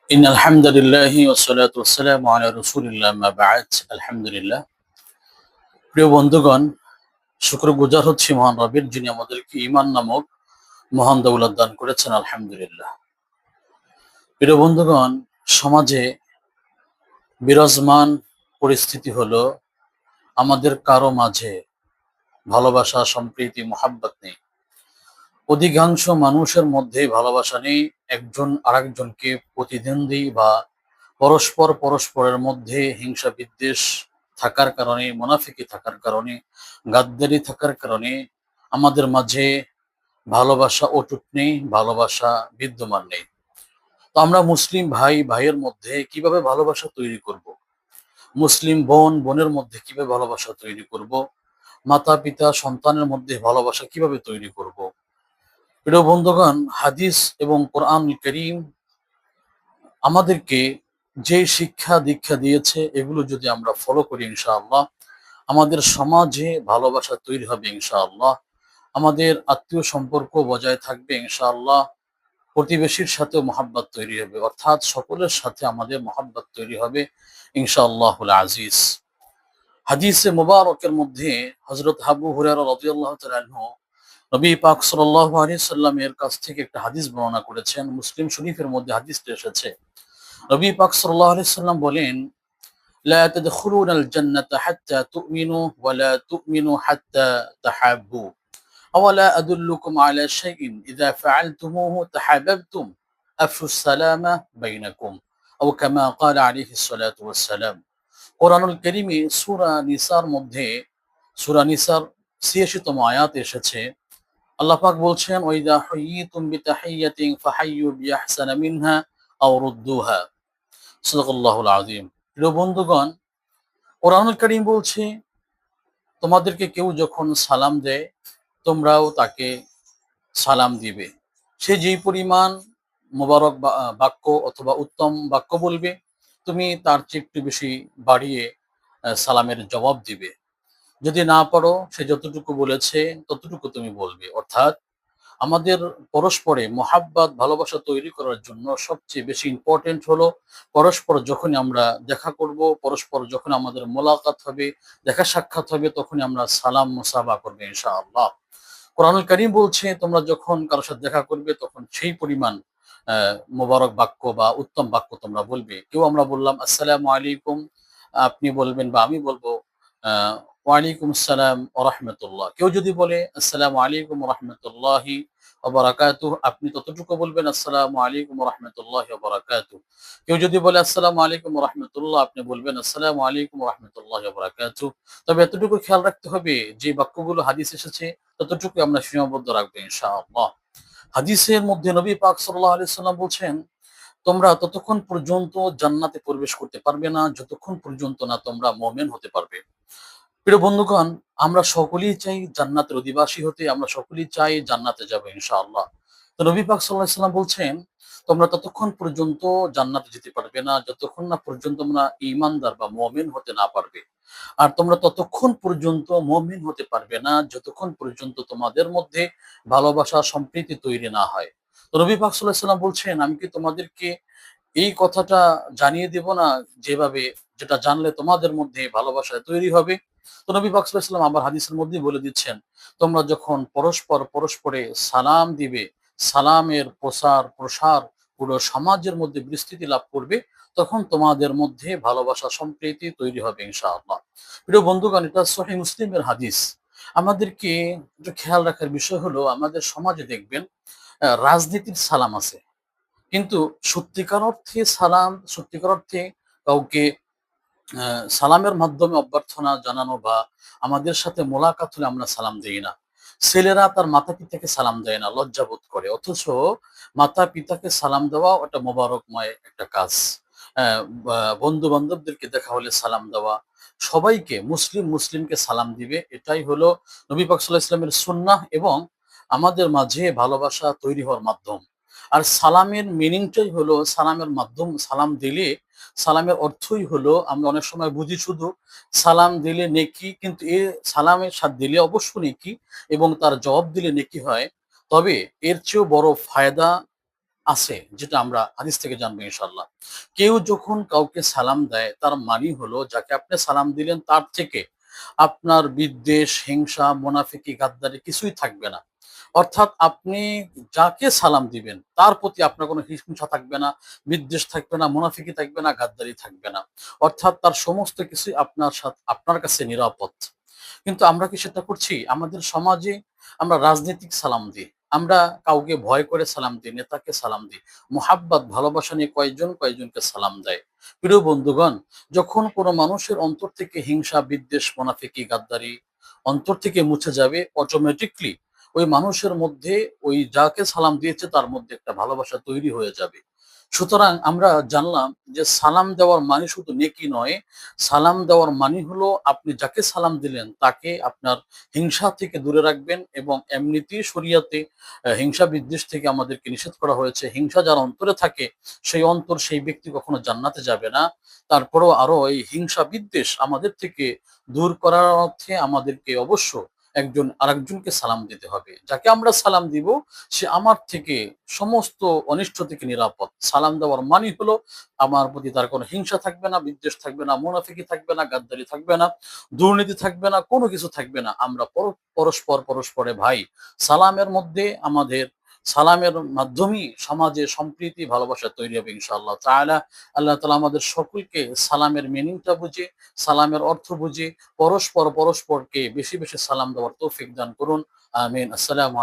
আলহামদুলিল্লাহি ওয়াসসালাতু ওয়াসসালামু আলা রাসূলিল্লাহ আম্মা বা'দ। আলহামদুলিল্লাহ। প্রিয় বন্ধুগণ, শুকরগুজার হচ্ছি মহান রবের, যিনি আমাদেরকে ঈমান নামক মহান দৌলত দান করেছেন। আলহামদুলিল্লাহ। প্রিয় বন্ধুগণ, সমাজে বিরাজমান পরিস্থিতি হলো আমাদের কারো মাঝে ভালোবাসা, সম্প্রীতি, মহাব্বত নেই। অধিকাংশ মানুষের মধ্যে ভালোবাসা নেই। একজন আরেকজনকে প্রতিদ্বন্দ্বী বা পরস্পরের মধ্যে হিংসা বিদ্বেষ থাকার কারণে, মুনাফিকি থাকার কারণে, গাদ্দারি থাকার কারণে আমাদের মাঝে ভালোবাসা অটুট নেই, ভালোবাসা বিদ্যমান নেই। তো আমরা মুসলিম ভাই ভাইয়ের মধ্যে কিভাবে ভালোবাসা তৈরি করব? মুসলিম বোন বোনের মধ্যে কিভাবে ভালোবাসা তৈরি করব? মাতা পিতা সন্তানের মধ্যে ভালোবাসা কিভাবে তৈরি করব? প্রিয় বন্ধুগণ, হাদিস এবং কোরআনুল কারীম আমাদেরকে যে শিক্ষা দীক্ষা দিয়েছে, এগুলো যদি আমরা ফলো করি ইনশাআল্লাহ, আমাদের সমাজে ভালোবাসা তৈরি হবে ইনশাআল্লাহ। আমাদের আত্মীয় সম্পর্ক বজায় থাকবে ইনশাআল্লাহ। প্রতিবেশীর সাথেও মহাব্বত তৈরি হবে, অর্থাৎ সকলের সাথে আমাদের মহাব্বত তৈরি হবে ইনশাআল্লাহুল আজিজ। হাদিসে মুবারকের মধ্যে হযরত আবু হুরায়রা রাদিয়াল্লাহু তাআলা আনহু নবী পাক সাল্লাল্লাহু আলাইহি সাল্লামের কাছ থেকে একটা হাদিস বর্ণনা করেছেন। মুসলিম শরীফের মধ্যে হাদিসটা এসেছে। নবী পাক সাল্লাল্লাহু আলাইহি সাল্লাম বলেন, লা তাদখুলুনাল জান্নাতা হাত্তা তু'মিনু ওয়া লা তু'মিনু হাত্তা তাহাব্বু। আওয়ালা আদুল্লুকুম আলা শাইইন ইযা ফাআলতুমুহু তাহাব্বাবতুম আফশুস সালামা বাইনাকুম আও কামা ক্বালা আলাইহিস সালাতু ওয়াস সালাম। কোরআনুল কারীমে সূরা নিসার ৮৬ তম আয়াত এসেছে। আল্লাহ পাক বলছেন, ওয়াইদা হুয়িতুম বিতাহিয়্যাতিন ফাহাইয়্যু বিআহসানা মিনহা আও রুদ্দুহা। সাদাকাল্লাহুল আযীম। প্রিয় বন্ধুগণ, কোরআনুল কারীম বলছে, তোমাদেরকে কেউ যখন সালাম দেয়, তোমরাও তাকে সালাম দিবে। সে যেই পরিমাণ মোবারক বাক্য অথবা উত্তম বাক্য বলবে, তুমি তার চেয়ে একটু বেশি বাড়িয়ে সালামের জবাব দিবে। যদি না পারো, সে যতটুকু বলেছে ততটুকু তুমি বলবে। অর্থাৎ আমাদের পরস্পরে মহাব্বত ভালোবাসা তৈরি করার জন্য সবচেয়ে বেশি ইম্পর্টেন্ট হলো পরস্পর যখনই আমরা দেখা করব, পরস্পর যখন আমাদের মোলাকাত হবে, দেখা সাক্ষাৎ হবে, তখনই আমরা সালাম মুসাফা করবে ইনশাআল্লাহ। কোরআনুল কারীম বলছে, তোমরা যখন কারোর সাথে দেখা করবে তখন সেই পরিমাণ মোবারক বাক্য বা উত্তম বাক্য তোমরা বলবে। কেউ আমরা বললাম আসসালামু আলাইকুম, আপনি বলবেন বা আমি বলবো ওয়ালাইকুম আসসালাম ওয়া রাহমাতুল্লাহ। কেউ যদি বলে আসসালামু আলাইকুম ওয়া রাহমাতুল্লাহি ওয়া বারাকাতুহু, আপনি ততটুকু বলবেন আসসালামু আলাইকুম ওয়া রাহমাতুল্লাহি ওয়া বারাকাতুহু। কেউ যদি বলে আসসালামু আলাইকুম ওয়া রাহমাতুল্লাহ, আপনি বলবেন আসসালামু আলাইকুম ওয়া রাহমাতুল্লাহি ওয়া বারাকাতুহু। তবে এতটুকু খেয়াল রাখতে হবে, যে বাক্যগুলো হাদিস এসেছে ততটুকু আমরা সীমাবদ্ধ রাখবো ইনশাআল্লাহ। হাদিসের মধ্যে নবী পাক সাল্লাল্লাহু আলাইহি সাল্লাম বলছেন, তোমরা ততক্ষণ পর্যন্ত জান্নাতে প্রবেশ করতে পারবে না যতক্ষণ পর্যন্ত না তোমরা মুমিন হতে পারবে। প্রিয় বন্ধুগণ, আমরা সকলেই চাই জান্নাতের অধিবাসী হতে, আমরা সকলেই চাই জান্নাতে যাবো ইনশাআল্লাহ। তো নবী পাক সাল্লাল্লাহু আলাইহি সাল্লাম বলছেন, তোমরা ততক্ষণ পর্যন্ত জান্নাতে যেতে পারবে না যতক্ষণ না পর্যন্ত তোমরা ঈমানদার বা মুমিন হতে না পারবে। আর তোমরা ততক্ষণ পর্যন্ত মুমিন হতে পারবে না যতক্ষণ পর্যন্ত তোমাদের মধ্যে ভালোবাসা সম্প্রীতি তৈরি না হয়। তো নবী পাক সাল্লাল্লাহু আলাইহি সাল্লাম বলছেন, আমি কি তোমাদেরকে এই কথাটা জানিয়ে দেব না, যেভাবে যেটা জানলে তোমাদের মধ্যে ভালোবাসা তৈরি হবে? তো নবী পাক সাল্লাল্লাহু আলাইহি ওয়াসাল্লাম আবার হাদিসের মধ্যেই বলে দিচ্ছেন, তোমরা যখন পরস্পরে সালাম দিবে, সালামের প্রসার পুরো সমাজের মধ্যে বিস্তৃতি লাভ করবে, তখন তোমাদের মধ্যে ভালোবাসা সম্প্রীতি তৈরি হবে ইনশাআল্লাহ। প্রিয় বন্ধুগণ, এটা সহিহ মুসলিমের হাদিস। আমাদেরকে একটু খেয়াল রাখার বিষয় হলো, আমাদের সমাজে দেখবেন রাজনীতির সালাম আছে, কিন্তু সত্যিকার অর্থে কাউকে সালামের মাধ্যমে অভ্যর্থনা জানানো বা আমাদের সাথে মোলাকাত হলে আমরা সালাম দেই না। ছেলেরা তার মাতা-পিতাকে সালাম দেয় না, লজ্জা বোধ করে। অথচ মাতা-পিতাকে সালাম দেওয়া ওটা মোবারকময় একটা কাজ। বন্ধু-বান্ধবদেরকে দেখা হলে সালাম দেওয়া, সবাইকে মুসলিমকে সালাম দিবে। এটাই হলো নবী পাক সাল্লাল্লাহু আলাইহি ওয়াসাল্লামের সুন্নাহ এবং আমাদের মাঝে ভালোবাসা তৈরি হওয়ার মাধ্যম। আর সালামের মিনিংটাই হলো, সালামের মাধ্যম, সালাম দিলে সালামের অর্থই হলো, আমরা অনেক সময় বুঝি শুধু সালাম দিলে নেকি, কিন্তু সালামের সাথে দিলে অবশ্য নেকি এবং তার জবাব দিলে নেকি হয়। তবে এর চেয়েও বড় ফায়দা আছে, যেটা আমরা হাদিস থেকে জানবো ইনশাআল্লাহ। কেউ যখন কাউকে সালাম দেয় তার মানে হলো যাকে আপনি সালাম দিলেন তার থেকে আপনার বিদ্বেষ, হিংসা, মুনাফিকি, গাদ্দারি কিছুই থাকবে না। অর্থাৎ আপনি যাকে সালাম দিবেন তার প্রতি আপনার কোনো হিংসা থাকবে না, বিদ্বেষ থাকবে না, মুনাফিকি থাকবে না, গাদ্দারি থাকবে না। অর্থাৎ তার সমস্ত কিছুই আপনার কাছে নিরাপদ। কিন্তু আমরা কি সেটা করছি? আমাদের সমাজে আমরা রাজনৈতিক সালাম দিই। আমরা কাউকে ভয় করে সালাম দিই, নেতাকে সালাম দিই। মোহাব্বত ভালোবাসা নিয়ে কয়জনকে সালাম দেয়। প্রিয় বন্ধুগণ, যখন কোনো মানুষের অন্তর থেকে হিংসা, বিদ্বেষ, মুনাফিকি, গাদ্দারি অন্তর থেকে মুছে যাবে, অটোমেটিকলি ওই মানুষের মধ্যে ওই যাকে সালাম দিয়েছে তার মধ্যে একটা ভালোবাসা তৈরি হয়ে যাবে। সুতরাং আমরা জানলাম যে সালাম দেওয়ার মানে শুধু নেকি নয়, সালাম দেওয়ার মানে হলো আপনি যাকে সালাম দিলেন তাকে আপনার হিংসা থেকে দূরে রাখবেন, এবং এমনিতেই শরিয়াতে হিংসা বিদ্বেষ থেকে আমাদেরকে নিষেধ করা হয়েছে। হিংসা যার অন্তরে থাকে সেই ব্যক্তি কখনো জান্নাতে যাবে না। তারপরেও আরো এই হিংসা বিদ্বেষ আমাদের থেকে দূর করার অর্থে আমাদেরকে অবশ্য একজন আরেকজনকে সালাম দিতে হবে। যাকে আমরা সালাম দিব সে আমার থেকে সমস্ত অনিষ্ট থেকে নিরাপদ। সালাম দেওয়ার মানে হলো আমার প্রতি তার কোনো হিংসা থাকবে না, বিদ্বেষ থাকবে না, মুনাফিকি থাকবে না, গাদ্দারি থাকবে না, দুর্নীতি থাকবে না, কোনো কিছু থাকবে না। আমরা পরস্পরে ভাই। সালামের মধ্যে আমাদের সালামের মাধ্যমেই সমাজে সম্প্রীতি ভালোবাসা তৈরি হবে ইনশাআল্লাহ তাআলা। আল্লাহ তাআলা আমাদের সকলকে সালামের মিনিংটা বুঝে, সালামের অর্থ বুঝে পরস্পরকে বেশি সালাম দেওয়ার তৌফিক দান করুন। আমিন। আসসালামু